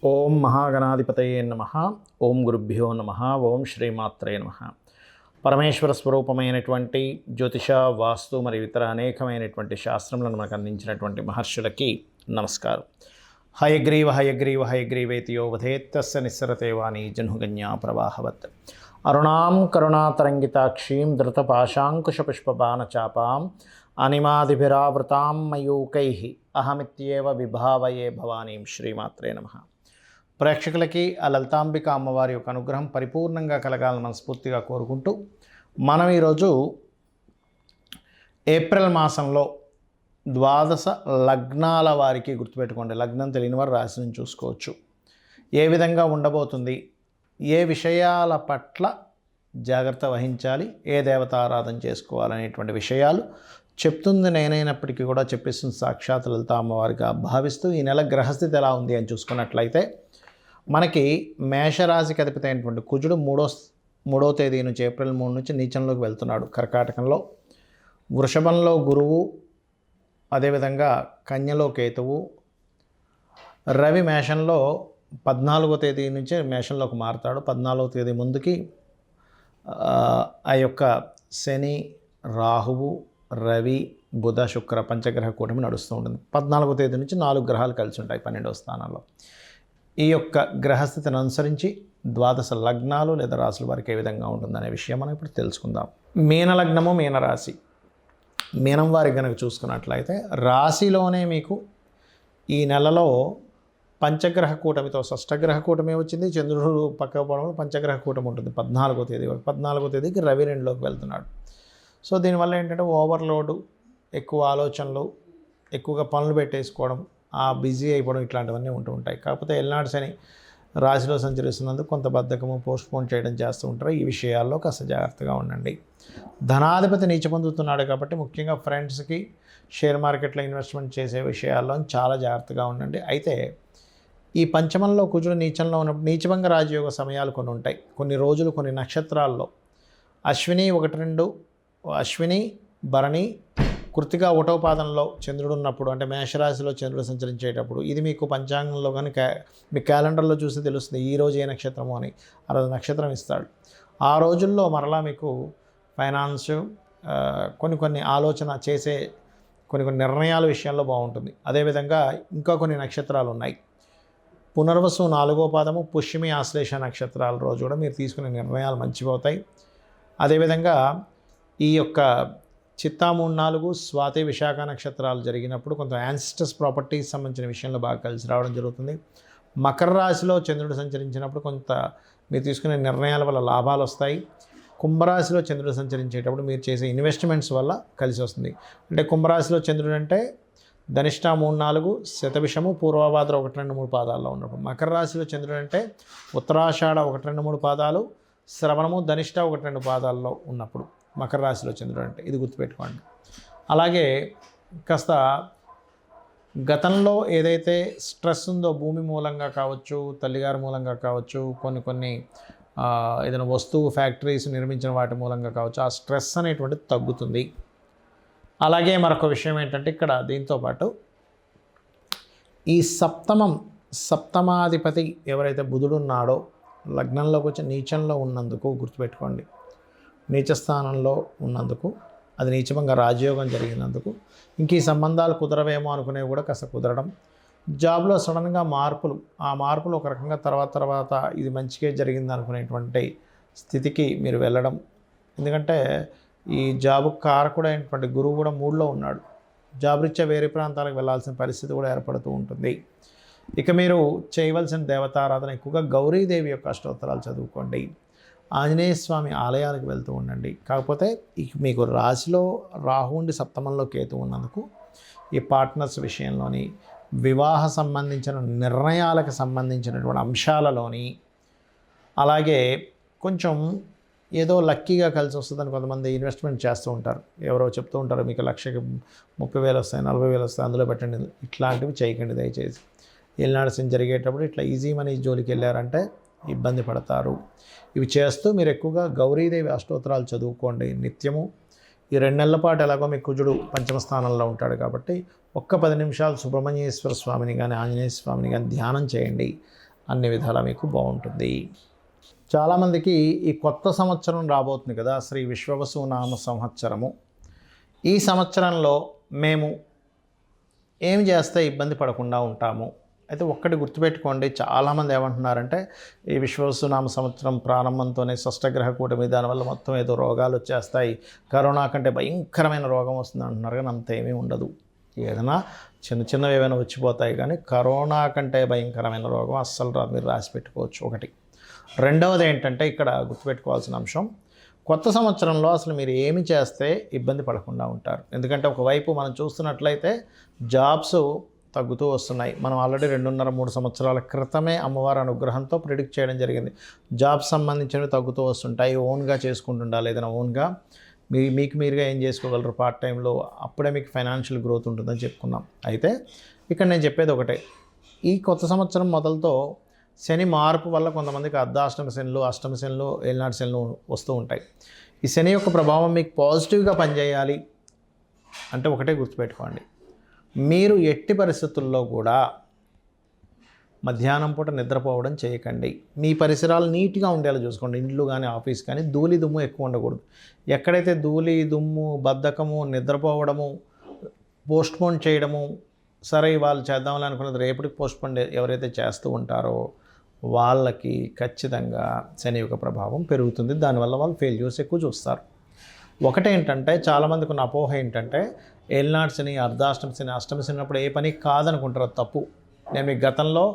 ఓం మహాగణాధిపతయే నమః. ఓం గురుభ్యో నమః. ఓం శ్రీమాత్రే నమః. పరమేశ్వర స్వరూపమైనటువంటి జ్యోతిష, వాస్తు మరియు ఇతర అనేకమైనటువంటి శాస్త్రములను మనకు అందించినటువంటి మహర్షులకి నమస్కారం. హయగ్రీవ హయగ్రీవ హయగ్రీవేతి యో వధేత్తస్య నిస్సరతే వాణి జహ్నుగన్యా ప్రవాహవత్. అరుణాం కరుణాతరంగితాక్షీం ధృతపాశాంకుశపుష్పబాణచాపాం అనిమాదిభిరావృతాం మయూకైః అహమిత్యేవ విభావయే భవానీం. శ్రీమాత్రే నమః. ప్రేక్షకులకి ఆ లలితాంబిక అమ్మవారి యొక్క అనుగ్రహం పరిపూర్ణంగా కలగాలని మనస్ఫూర్తిగా కోరుకుంటూ, మనం ఈరోజు ఏప్రిల్ మాసంలో 12 లగ్నాల వారికి గుర్తుపెట్టుకోండి, లగ్నం తెలియని వారు రాశిని చూసుకోవచ్చు, ఏ విధంగా ఉండబోతుంది, ఏ విషయాల పట్ల జాగ్రత్త వహించాలి, ఏ దేవతారాధన చేసుకోవాలనేటువంటి విషయాలు చెప్తుంది నేనైనప్పటికీ కూడా చెప్పేస్తుంది సాక్షాత్ లలిత అమ్మవారిగా భావిస్తూ, ఈ నెల గ్రహస్థితి ఎలా ఉంది అని చూసుకున్నట్లయితే మనకి మేషరాశికి అధిపతి అయినటువంటి కుజుడు మూడో తేదీ నుంచి ఏప్రిల్ 3 నుంచి నీచంలోకి వెళ్తున్నాడు కర్కాటకంలో. వృషభంలో గురువు, అదేవిధంగా కన్యలో కేతువు, రవి మేషంలో 14వ తేదీ నుంచే మేషంలోకి మారుతాడు. 14వ తేదీ ముందుకి ఆ యొక్క శని, రాహువు, రవి, బుధ, శుక్ర పంచగ్రహ కూటమి నడుస్తూ ఉంటుంది. 14వ తేదీ నుంచి 4 గ్రహాలు కలిసి ఉంటాయి 12వ స్థానంలో. ఈ యొక్క గ్రహస్థితిని అనుసరించి 12 లగ్నాలు లేదా రాశుల వారికి ఏ విధంగా ఉంటుందనే విషయం మనం ఇప్పుడు తెలుసుకుందాం. మీన లగ్నము, మీనరాశి. మీనం వారికి కనుక చూసుకున్నట్లయితే రాశిలోనే మీకు ఈ నెలలో పంచగ్రహ కూటమితో షష్టగ్రహ కూటమి వచ్చింది. చంద్రుడు పక్క పోవడంలో పంచగ్రహ కూటమి ఉంటుంది 14వ తేదీ వరకు. 14వ తేదీకి రవి 2లోకి వెళ్తున్నాడు. సో దీనివల్ల ఏంటంటే ఓవర్లోడు, ఎక్కువ ఆలోచనలు, ఎక్కువగా పనులు పెట్టేసుకోవడం, ఆ బిజీ అయిపోవడం ఇట్లాంటివన్నీ ఉంటూ ఉంటాయి. కాకపోతే ఎల్నాడు శని రాశిలో సంచరిస్తున్నందుకు కొంత బద్ధకము, పోస్ట్పోన్ చేయడం చేస్తూ ఉంటారు. ఈ విషయాల్లో కాస్త జాగ్రత్తగా ఉండండి. ధనాధిపతి నీచ పొందుతున్నాడు కాబట్టి ముఖ్యంగా ఫ్రెండ్స్కి షేర్ మార్కెట్లో ఇన్వెస్ట్మెంట్ చేసే విషయాల్లో చాలా జాగ్రత్తగా ఉండండి. అయితే ఈ పంచమంలో కుజుడు నీచంలో ఉన్నప్పుడు నీచభంగ రాజయోగ సమయాలు కొన్ని ఉంటాయి. కొన్ని రోజులు కొన్ని నక్షత్రాల్లో అశ్విని 1-2, అశ్విని, భరణి, కృత్తిక 1వ పాదంలో చంద్రుడు ఉన్నప్పుడు, అంటే మేషరాశిలో చంద్రుడు సంచరించేటప్పుడు, ఇది మీకు పంచాంగంలో కానీ మీ క్యాలెండర్లో చూసి తెలుస్తుంది ఈ రోజు ఏ నక్షత్రమో అని. ఆ రోజు నక్షత్రం ఇస్తాడు. ఆ రోజుల్లో మరలా మీకు ఫైనాన్స్, కొన్ని ఆలోచన చేసే కొన్ని నిర్ణయాల విషయాల్లో బాగుంటుంది. అదేవిధంగా ఇంకా కొన్ని నక్షత్రాలు ఉన్నాయి. పునర్వసు 4వ పాదము, పుష్యమి, ఆశ్లేష నక్షత్రాల రోజు కూడా మీరు తీసుకునే నిర్ణయాలు మంచివవుతాయి. అదేవిధంగా ఈ యొక్క చిత్తా 3-4, స్వాతి, విశాఖ నక్షత్రాలు జరిగినప్పుడు కొంత యాన్సిస్టర్స్ ప్రాపర్టీస్ సంబంధించిన విషయంలో బాగా కలిసి రావడం జరుగుతుంది. మకర రాశిలో చంద్రుడు సంచరించినప్పుడు కొంత మీరు తీసుకునే నిర్ణయాల వల్ల లాభాలు వస్తాయి. కుంభరాశిలో చంద్రుడు సంచరించేటప్పుడు మీరు చేసే ఇన్వెస్ట్మెంట్స్ వల్ల కలిసి వస్తుంది. అంటే కుంభరాశిలో చంద్రుడు అంటే ధనిష్ట 3-4, శతభిషము, పూర్వభాద్ర 1-2-3 పాదాల్లో ఉన్నప్పుడు. మకర రాశిలో చంద్రుడు అంటే ఉత్తరాషాఢ 1-2-3 పాదాలు, శ్రవణము, ధనిష్ట 1-2 పాదాల్లో ఉన్నప్పుడు మకర రాశిలో చంద్రుడు అంటే. ఇది గుర్తుపెట్టుకోండి. అలాగే కాస్త గతంలో ఏదైతే స్ట్రెస్ ఉందో, భూమి మూలంగా కావచ్చు, తల్లిగారి మూలంగా కావచ్చు, కొన్ని ఏదైనా వస్తువు ఫ్యాక్టరీస్ నిర్మించిన వాటి మూలంగా కావచ్చు, ఆ స్ట్రెస్ అనేటువంటిది తగ్గుతుంది. అలాగే మరొక విషయం ఏంటంటే ఇక్కడ దీంతోపాటు ఈ సప్తమాధిపతి ఎవరైతే బుధుడు ఉన్నాడో లగ్నంలోకి వచ్చి నీచంలో ఉన్నందుకు గుర్తుపెట్టుకోండి, నీచస్థానంలో ఉన్నందుకు, అది నీచభంగా రాజయోగం జరిగినందుకు ఇంక ఈ సంబంధాలు కుదరవేమో అనుకునేవి కూడా కాస్త కుదరడం, జాబ్లో సడన్గా మార్పులు, ఆ మార్పులు ఒక రకంగా తర్వాత ఇది మంచిగా జరిగింది అనుకునేటువంటి స్థితికి మీరు వెళ్ళడం. ఎందుకంటే ఈ జాబు కారకుడైనటువంటి గురువు కూడా 3లో ఉన్నాడు. జాబ్ రీత్యా వేరే ప్రాంతాలకు వెళ్ళాల్సిన పరిస్థితి కూడా ఏర్పడుతూ ఉంటుంది. ఇక మీరు చేయవలసిన దేవతారాధన ఎక్కువగా గౌరీదేవి యొక్క అష్టోత్తరాలు చదువుకోండి. ఆంజనేయ స్వామి ఆలయాలకు వెళ్తూ ఉండండి. కాకపోతే మీకు రాశిలో రాహు ఉండి సప్తమంలో కేతు ఉన్నందుకు ఈ పార్ట్నర్స్ విషయంలోని, వివాహ సంబంధించిన నిర్ణయాలకు సంబంధించినటువంటి అంశాలలోని, అలాగే కొంచెం ఏదో లక్కీగా కలిసి వస్తుందని కొంతమంది ఇన్వెస్ట్మెంట్ చేస్తూ ఉంటారు. ఎవరో చెప్తూ ఉంటారు మీకు లక్షకి 30,000 వస్తాయి, 40,000 వస్తాయి, అందులో పెట్టండి. ఇట్లాంటివి చేయకండి దయచేసి. ఏలినాడు శని జరిగేటప్పుడు ఇట్లా ఈజీ మనీ జోలికి వెళ్ళారంటే ఇబ్బంది పడతారు. ఇవి చేస్తూ మీరు ఎక్కువగా గౌరీదేవి అష్టోత్తరాలు చదువుకోండి నిత్యము. ఈ 2 నెలల పాటు ఎలాగో మీ కుజుడు పంచమ స్థానంలో ఉంటాడు కాబట్టి ఒక్క 10 నిమిషాలు సుబ్రహ్మణ్యేశ్వర స్వామిని కానీ ఆంజనేయ స్వామిని కానీ ధ్యానం చేయండి. అన్ని విధాలా మీకు బాగుంటుంది. చాలామందికి ఈ కొత్త సంవత్సరం రాబోతుంది కదా, శ్రీ విశ్వవసు నామ సంవత్సరము. ఈ సంవత్సరంలో మేము ఏం చేస్తే ఇబ్బంది పడకుండా ఉంటాము. అయితే ఒక్కటి గుర్తుపెట్టుకోండి, చాలామంది ఏమంటున్నారంటే ఈ విశ్వవసునామ సంవత్సరం ప్రారంభంతోనే షష్టగ్రహ కూటమి, దానివల్ల మొత్తం ఏదో రోగాలు వచ్చేస్తాయి, కరోనా కంటే భయంకరమైన రోగం వస్తుంది అంటున్నారు. కానీ అంత ఏమీ ఉండదు. ఏదైనా చిన్నవి ఏమైనా వచ్చిపోతాయి, కానీ కరోనా కంటే భయంకరమైన రోగం అస్సలు రాదు. మీరు రాసి పెట్టుకోవచ్చు. ఒకటి. రెండవది ఏంటంటే ఇక్కడ గుర్తుపెట్టుకోవాల్సిన అంశం, కొత్త సంవత్సరంలో అసలు మీరు ఏమి చేస్తే ఇబ్బంది పడకుండా ఉంటారు. ఎందుకంటే ఒకవైపు మనం చూస్తున్నట్లయితే జాబ్స్ తగ్గుతూ వస్తున్నాయి. మనం ఆల్రెడీ 2.5-3 సంవత్సరాల క్రితమే అమ్మవారి అనుగ్రహంతో ప్రిడిక్ట్ చేయడం జరిగింది. జాబ్స్ సంబంధించినవి తగ్గుతూ వస్తుంటాయి. ఓన్గా చేసుకుంటుండాలి. ఏదైనా ఓన్గా మీకు మీరుగా ఏం చేసుకోగలరు పార్ట్ టైంలో, అప్పుడే మీకు ఫైనాన్షియల్ గ్రోత్ ఉంటుందని చెప్పుకున్నాం. అయితే ఇక్కడ నేను చెప్పేది ఒకటే, ఈ కొత్త సంవత్సరం మొదలుతో శని మార్పు వల్ల కొంతమందికి అర్ధాష్టమ శనులు, అష్టమ శనులు, ఏలినాటి శనులు వస్తూ ఉంటాయి. ఈ శని యొక్క ప్రభావం మీకు పాజిటివ్గా పనిచేయాలి అంటే ఒకటే గుర్తుపెట్టుకోండి, మీరు ఎట్టి పరిస్థితుల్లో కూడా మధ్యాహ్నం పూట నిద్రపోవడం చేయకండి. మీ పరిసరాలు నీట్గా ఉండేలా చూసుకోండి. ఇండ్లు కానీ ఆఫీస్ కానీ ధూళి దుమ్ము ఎక్కువ ఉండకూడదు. ఎక్కడైతే ధూళి దుమ్ము, బద్ధకము, నిద్రపోవడము, పోస్ట్పోన్ చేయడము, సరే వాళ్ళు చేద్దామని అనుకున్నది రేపటికి పోస్ట్పోన్ ఎవరైతే చేస్తూ ఉంటారో వాళ్ళకి ఖచ్చితంగా శని యొక్క ప్రభావం పెరుగుతుంది. దానివల్ల వాళ్ళు ఫెయిల్యూర్స్ ఎక్కువ చూస్తారు. ఒకటేంటంటే చాలామందికి ఉన్న అపోహ ఏంటంటే ఏలినాటి శని, అర్ధాష్టమ శని, అష్టమ శని అప్పుడు ఏ పని కాదనుకుంటారు. అది తప్పు. నేను మీకు గతంలో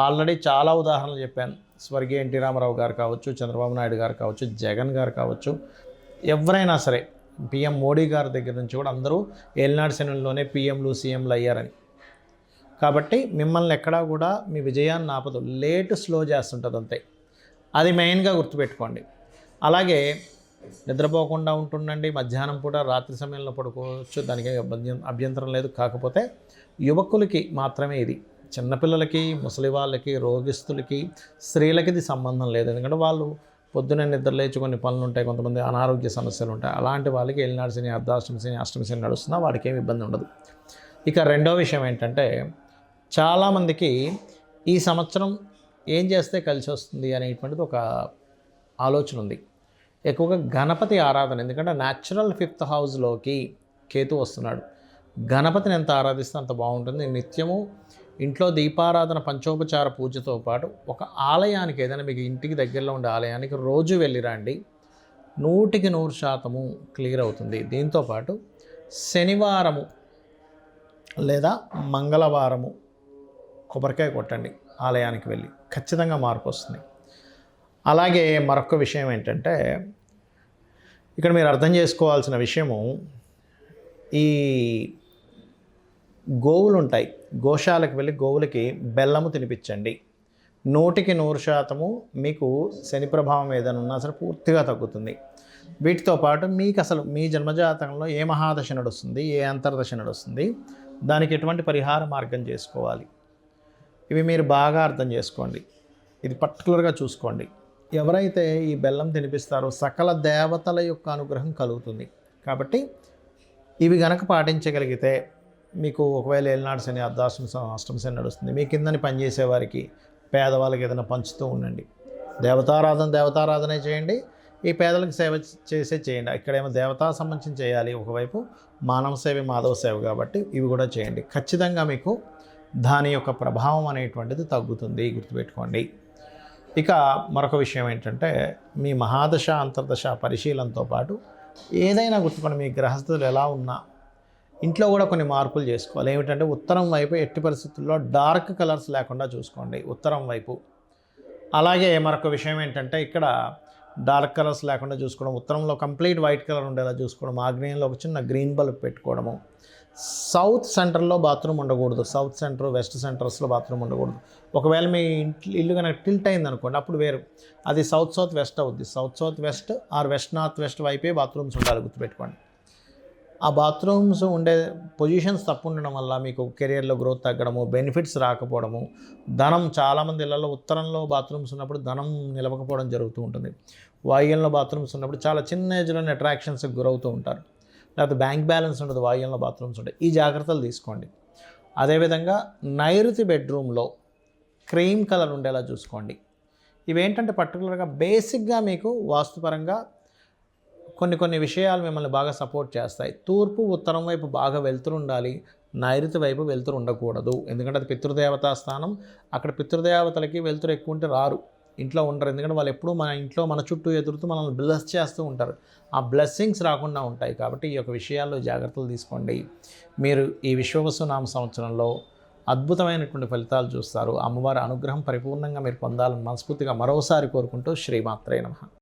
ఆల్రెడీ చాలా ఉదాహరణలు చెప్పాను. స్వర్గీయ ఎన్టీ రామారావు గారు కావచ్చు, చంద్రబాబు నాయుడు గారు కావచ్చు, జగన్ గారు కావచ్చు, ఎవరైనా సరే, పిఎం మోడీ గారి దగ్గర నుంచి కూడా అందరూ ఏలినాటి శనుల్లోనే పిఎంలు, సీఎంలు అయ్యారని. కాబట్టి మిమ్మల్ని ఎక్కడా కూడా మీ విజయాన్ని ఆపదు, స్లో చేస్తుంటుంది అంతే. అది మెయిన్గా గుర్తుపెట్టుకోండి. అలాగే నిద్రపోకుండా ఉంటుండండి. మధ్యాహ్నం పూట రాత్రి సమయంలో పడుకోవచ్చు, దానికి అభ్యంతరం లేదు. కాకపోతే యువకులకి మాత్రమే ఇది. చిన్నపిల్లలకి, ముసలి వాళ్ళకి, రోగిస్తులకి, స్త్రీలకి ఇది సంబంధం లేదు. ఎందుకంటే వాళ్ళు పొద్దున్నే నిద్ర లేచి కొన్ని పనులు ఉంటాయి, కొంతమంది అనారోగ్య సమస్యలు ఉంటాయి. అలాంటి వాళ్ళకి ఏలినాటి శని, అర్ధాష్టమ శని, అష్టమ శని నడుస్తున్నా వాడికి ఏమి ఇబ్బంది ఉండదు. ఇక రెండో విషయం ఏంటంటే చాలామందికి ఈ సంవత్సరం ఏం చేస్తే కలిసి వస్తుంది అనేటువంటిది ఒక ఆలోచన ఉంది. ఎక్కువగా గణపతి ఆరాధన. ఎందుకంటే న్యాచురల్ 5th హౌస్లోకి కేతు వస్తున్నాడు. గణపతిని ఎంత ఆరాధిస్తే అంత బాగుంటుంది. నిత్యము ఇంట్లో దీపారాధన, పంచోపచార పూజతో పాటు ఒక ఆలయానికి, ఏదైనా మీకు ఇంటికి దగ్గరలో ఉండే ఆలయానికి రోజు వెళ్ళిరండి. 100% క్లియర్ అవుతుంది. దీంతోపాటు శనివారము లేదా మంగళవారము కొబ్బరికాయ కొట్టండి ఆలయానికి వెళ్ళి, ఖచ్చితంగా మార్పు వస్తుంది. అలాగే మరొక విషయం ఏంటంటే ఇక్కడ మీరు అర్థం చేసుకోవాల్సిన విషయము, ఈ గోవులు ఉంటాయి, గోశాలకు వెళ్ళి గోవులకి బెల్లము తినిపించండి. 100% మీకు శని ప్రభావం ఏదైనా ఉన్నా సరే పూర్తిగా తగ్గుతుంది. వీటితో పాటు మీకు అసలు మీ జన్మజాతకంలో ఏ మహాదశ నడుస్తుంది, ఏ అంతర్దశ నడుస్తుంది, దానికి ఎటువంటి పరిహార మార్గం చేసుకోవాలి, ఇవి మీరు బాగా అర్థం చేసుకోండి. ఇది పర్టికులర్గా చూసుకోండి. ఎవరైతే ఈ బెల్లం తినిపిస్తారో సకల దేవతల యొక్క అనుగ్రహం కలుగుతుంది. కాబట్టి ఇవి గనక పాటించగలిగితే మీకు ఒకవేళ ఏలినాటి శని, అర్ధాష్టమ శని, అష్టమ శని నడుస్తుంది, మీ కిందని పనిచేసే వారికి, పేదవాళ్ళకి ఏదైనా పంచుతూ ఉండండి. దేవతారాధనే చేయండి. ఈ పేదలకు సేవ చేయండి. ఇక్కడేమో దేవతా సంబంధించి చేయాలి, ఒకవైపు మానవ సేవ, మాధవ సేవ, కాబట్టి ఇవి కూడా చేయండి. ఖచ్చితంగా మీకు దాని యొక్క ప్రభావం అనేటువంటిది తగ్గుతుంది, గుర్తుపెట్టుకోండి. ఇక మరొక విషయం ఏంటంటే మీ మహాదశ, అంతర్దశ పరిశీలనతో పాటు ఏదైనా గుర్తుకోండి, మీ గ్రహస్థితులు ఎలా ఉన్నా ఇంట్లో కూడా కొన్ని మార్పులు చేసుకోవాలి. ఏమిటంటే ఉత్తరం వైపు ఎట్టి పరిస్థితుల్లో డార్క్ కలర్స్ లేకుండా చూసుకోండి, ఉత్తరం వైపు. అలాగే మరొక విషయం ఏంటంటే ఇక్కడ డార్క్ కలర్స్ లేకుండా చూసుకోవడం, ఉత్తరంలో కంప్లీట్ వైట్ కలర్ ఉండేలా చూసుకోవడం, ఆగ్నేయంలో ఒక చిన్న గ్రీన్ బల్బ్ పెట్టుకోవడము. సౌత్ సెంటర్లో బాత్రూమ్ ఉండకూడదు. సౌత్ సెంటర్, వెస్ట్ సెంటర్స్లో బాత్రూమ్ ఉండకూడదు. ఒకవేళ మీ ఇల్లు కనుక టిల్ట్ అయింది అనుకోండి, అప్పుడు వేరు, అది సౌత్ వెస్ట్ అవుద్ది. South west or west north west వైపే బాత్రూమ్స్ ఉండాలి, గుర్తుపెట్టుకోండి. ఆ బాత్రూమ్స్ ఉండే పొజిషన్స్ తప్పు ఉండడం వల్ల మీకు కెరియర్లో గ్రోత్ తగ్గడము, బెనిఫిట్స్ రాకపోవడము, ధనం, చాలామంది ఇళ్లలో ఉత్తరంలో బాత్రూమ్స్ ఉన్నప్పుడు ధనం నిలవకపోవడం జరుగుతూ ఉంటుంది. వాయువ్యంలో బాత్రూమ్స్ ఉన్నప్పుడు చాలా చిన్న ఏజ్లోనే అట్రాక్షన్స్కి గురవుతూ ఉంటారు. లేకపోతే బ్యాంక్ బ్యాలెన్స్ ఉండదు, వాయువ్యంలో బాత్రూమ్స్ ఉంటాయి. ఈ జాగ్రత్తలు తీసుకోండి. అదేవిధంగా నైరుతి బెడ్రూమ్లో క్రీమ్ కలర్ ఉండేలా చూసుకోండి. ఇవేంటంటే పర్టికులర్గా బేసిక్గా మీకు వాస్తుపరంగా కొన్ని విషయాలు మిమ్మల్ని బాగా సపోర్ట్ చేస్తాయి. తూర్పు ఉత్తరం వైపు బాగా వెలుతురు ఉండాలి, నైరుతి వైపు వెలుతురు ఉండకూడదు. ఎందుకంటే అది పితృదేవతా స్థానం. అక్కడ పితృదేవతలకి వెలుతురు ఎక్కువ ఉంటే రారు, ఇంట్లో ఉండరు. ఎందుకంటే వాళ్ళు ఎప్పుడూ మన ఇంట్లో మన చుట్టూ ఎదురుతూ మనల్ని బ్లెస్ చేస్తూ ఉంటారు. ఆ బ్లెస్సింగ్స్ రాకుండా ఉంటాయి. కాబట్టి ఈ యొక్క విషయాల్లో జాగ్రత్తలు తీసుకోండి. మీరు ఈ విశ్వవసునామ సంవత్సరంలో అద్భుతమైనటువంటి ఫలితాలు చూస్తారు. అమ్మవారి అనుగ్రహం పరిపూర్ణంగా మీరు పొందాలని మనస్ఫూర్తిగా మరోసారి కోరుకుంటూ శ్రీమాత్రే నమః.